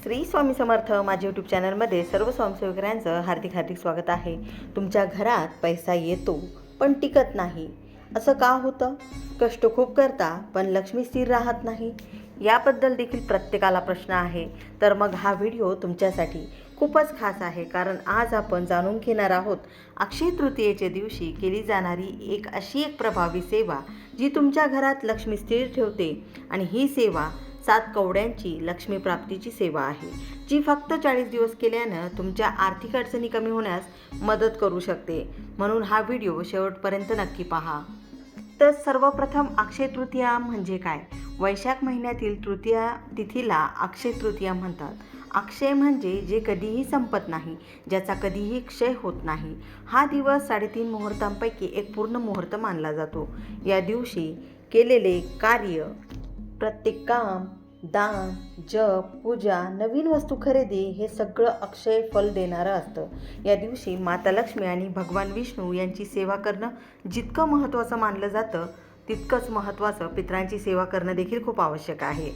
श्री स्वामी समर्थ माझ्या यूट्यूब चॅनलमध्ये सर्व स्वयंसेवकांचं हार्दिक हार्दिक स्वागत आहे. तुमच्या घरात पैसा येतो पण टिकत नाही, असं का होतं? कष्ट खूप करता पण लक्ष्मी स्थिर राहत नाही, याबद्दल देखील प्रत्येकाला प्रश्न आहे. तर मग हा व्हिडिओ तुमच्यासाठी खूपच खास आहे, कारण आज आपण जाणून घेणार आहोत अक्षय तृतीयेच्या दिवशी केली जाणारी अशी एक प्रभावी सेवा जी तुमच्या घरात लक्ष्मी स्थिर ठेवते. आणि ही सेवा 7 कवड्यांची लक्ष्मी प्राप्तीची सेवा आहे, जी फक्त 40 दिवस केल्यानं तुमच्या आर्थिक अडचणी कमी होण्यास मदत करू शकते. म्हणून हा व्हिडिओ शेवटपर्यंत नक्की पहा. तर सर्वप्रथम अक्षय तृतीया म्हणजे काय? वैशाख महिन्यातील तृतीया तिथीला अक्षय तृतीया म्हणतात. अक्षय म्हणजे जे कधीही संपत नाही, ज्याचा कधीही क्षय होत नाही. हा दिवस 3.5 मुहूर्तांपैकी एक पूर्ण मुहूर्त मानला जातो. या दिवशी केलेले कार्य, प्रत्येक काम, दान, जप, पूजा, नवीन वस्तू खरेदी हे सगळं अक्षय फल देणारं असतं. या दिवशी माता लक्ष्मी आणि भगवान विष्णू यांची सेवा करणं जितकं महत्त्वाचं मानलं जातं, तितकंच महत्त्वाचं पितरांची सेवा करणं देखील खूप आवश्यक आहे.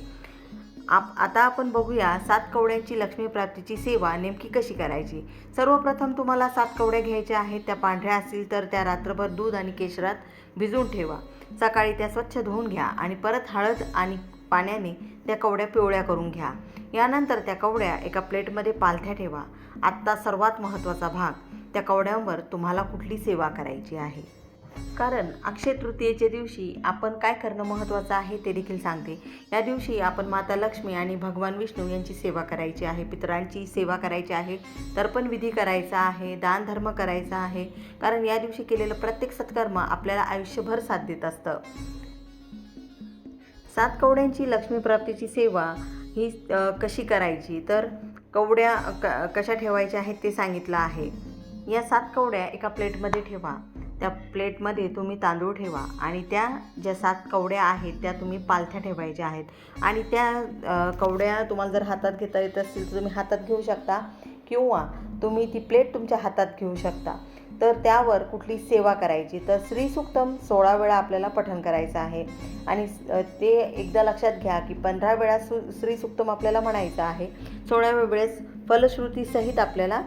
आता आपण बघूया 7 कवड्यांची लक्ष्मी प्राप्तीची सेवा नेमकी कशी करायची. सर्वप्रथम तुम्हाला 7 कवड्या घ्यायच्या आहेत. त्या पांढऱ्या असतील तर त्या रात्रभर दूध आणि केशरात भिजवून ठेवा. सकाळी त्या स्वच्छ धुवून घ्या आणि परत हळद आणि पाण्याने त्या कवड्या पिवळ्या करून घ्या. यानंतर त्या कवड्या एका प्लेटमध्ये पालथ्या ठेवा. आत्ता सर्वात महत्त्वाचा भाग, त्या कवड्यांवर तुम्हाला कुठली सेवा करायची आहे. कारण अक्षय तृतीयेच्या दिवशी आपण काय करणं महत्त्वाचं आहे ते देखील सांगते. या दिवशी आपण माता लक्ष्मी आणि भगवान विष्णू यांची सेवा करायची आहे, पितरांची सेवा करायची आहे, तर्पण विधी करायचा आहे, दानधर्म करायचा आहे. कारण या दिवशी केलेलं प्रत्येक सत्कर्म आपल्याला आयुष्यभर साथ देत असतं. 7 कवड्यांची लक्ष्मी प्राप्तीची सेवा ही कशी करायची, तर कवड्या कशा ठेवायच्या आहेत ते सांगितलं आहे. या 7 कवड्या एका प्लेटमध्ये ठेवा. त्या प्लेटमध्ये तुम्ही तांदूळ ठेवा आणि त्या ज्या 7 कवड्या आहेत त्या तुम्ही पालथ्या ठेवायच्या आहेत. आणि त्या कवड्या तुम्हाला जर हातात घेता येत असतील तर तुम्ही हातात घेऊ शकता, किंवा तुम्ही ती प्लेट तुमच्या हातात घेऊ शकता. तर त्यावर कुठली सेवा करायची, तर श्रीसूक्तम 16 वेळा आपल्याला पठण करायचं आहे. आणि ते एकदा लक्षात घ्या की 15 वेळा श्रीसूक्तम आपल्याला म्हणायचं आहे. 16व्या वेळेस फलश्रुतीसहित आपल्याला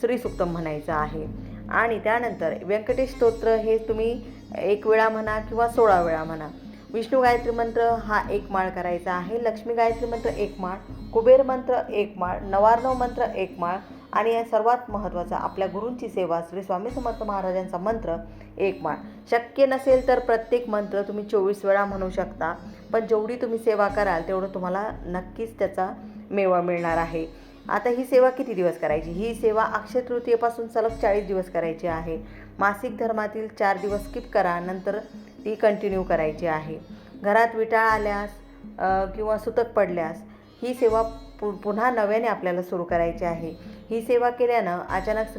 श्रीसूक्तम म्हणायचं आहे. आणि त्यानंतर व्यंकटेश स्तोत्र हे तुम्ही 1 वेळा म्हणा किंवा 16 वेळा म्हणा. विष्णू गायत्री मंत्र हा 1 माळ करायचा आहे. लक्ष्मी गायत्री मंत्र 1 माळ, कुबेर मंत्र 1 माळ, नवार्णव मंत्र 1 माळ आणि सर्वात महत्त्वाचा आपल्या गुरूंची सेवा श्री स्वामी समर्थ महाराजांचा मंत्र 1 माळ. शक्य नसेल तर प्रत्येक मंत्र तुम्ही 24 वेळा म्हणू शकता, पण जेवढी तुम्ही सेवा कराल तेवढं तुम्हाला नक्कीच त्याचा मेवा मिळणार आहे. आता ही सेवा किती दिवस करायची? ही सेवा अक्षय तृतीयेपासून सलग 40 दिवस करायची आहे. मासिक धर्मातील 4 दिवस स्किप करा, नंतर ती कंटिन्यू करायची आहे. घरात विटाळ आल्यास किंवा सुतक पडल्यास ही सेवा पुन्हा नव्याने आपल्याला सुरू करायची आहे. ही सेवा केल्यानं अचानक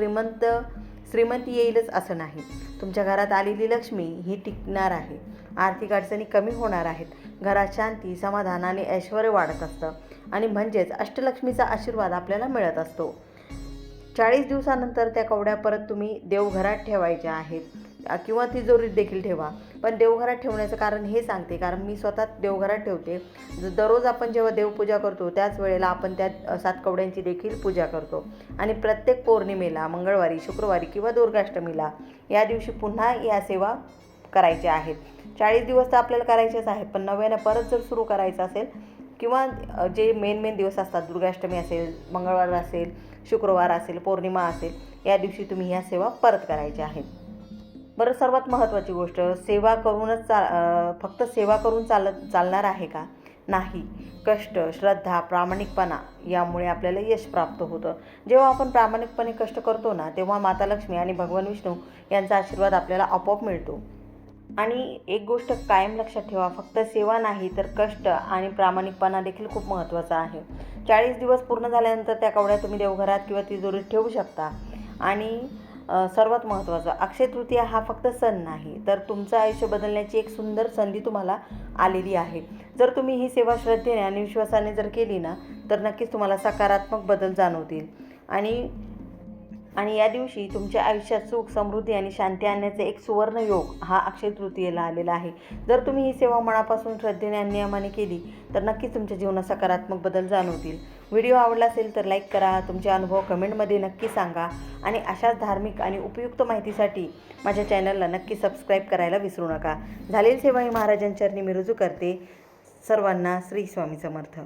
श्रीमंती येईलच असं नाही. तुमच्या घरात आलेली लक्ष्मी ही टिकणार आहे. आर्थिक अडचणी कमी होणार आहेत. घरात शांती, समाधान आणि ऐश्वर्य वाढत असतं. आणि म्हणजेच अष्टलक्ष्मीचा आशीर्वाद आपल्याला मिळत असतो. 40 दिवसानंतर त्या कवड्या परत तुम्ही देवघरात ठेवायच्या आहेत, किंवा तिजोरीत देखील ठेवा. पण देवघरात ठेवण्याचं कारण हे सांगते, कारण मी स्वतः देवघरात ठेवते. दररोज आपण जेव्हा देवपूजा करतो त्याच वेळेला आपण त्या 7 कवड्यांची देखील पूजा करतो. आणि प्रत्येक पौर्णिमेला, मंगळवारी, शुक्रवारी किंवा दुर्गाष्टमीला या दिवशी पुन्हा या सेवा करायच्या आहेत. 40 दिवस तर आपल्याला करायचेच आहेत, पण नव्यानं परत जर सुरू करायचं असेल, किंवा जे मेन दिवस असतात, दुर्गाष्टमी असेल, मंगळवार असेल, शुक्रवार असेल, पौर्णिमा असेल, या दिवशी तुम्ही ह्या सेवा परत करायच्या आहेत. बरं, सर्वात महत्त्वाची गोष्ट, सेवा करूनच फक्त सेवा करून चालणार आहे का? नाही. कष्ट, श्रद्धा, प्रामाणिकपणा यामुळे आपल्याला यश प्राप्त होतं. जेव्हा आपण प्रामाणिकपणे कष्ट करतो ना, तेव्हा माता लक्ष्मी आणि भगवान विष्णू यांचा आशीर्वाद आपल्याला आपोआप मिळतो. आणि एक गोष्ट कायम लक्षात ठेवा, फक्त सेवा नाही तर कष्ट आणि प्रामाणिकपणा देखील खूप महत्त्वाचा आहे. 40 दिवस पूर्ण झाल्यानंतर त्या कवड्या तुम्ही देवघरात किंवा तिजोरीत ठेवू शकता. आणि सर्वात महत्त्वाचं, अक्षय तृतीया हा फक्त सण नाही, तर तुमचं आयुष्य बदलण्याची एक सुंदर संधी तुम्हाला आलेली आहे. जर तुम्ही ही सेवा श्रद्धेने आणि विश्वासाने जर केली ना, तर नक्कीच तुम्हाला सकारात्मक बदल जाणवतील. आणि या दिवशी तुमच्या आयुष्यात सुख, समृद्धी आणि शांती आणण्याचे एक सुवर्ण योग हा अक्षय तृतीयेला आलेला आहे. जर तुम्ही ही सेवा मनापासून श्रद्धेने आणि नियमाने केली तर नक्कीच तुमच्या जीवनात सकारात्मक बदल जाणवतील. व्हिडिओ आवडला असेल तर लाईक करा, तुमचे अनुभव कमेंटमध्ये नक्की सांगा आणि अशाच धार्मिक आणि उपयुक्त माहितीसाठी माझ्या चॅनलला नक्की सबस्क्राईब करायला विसरू नका. झालेली सेवा ही महाराजांच्या चरणी मी रुजू करते. सर्वांना श्री स्वामी समर्थ.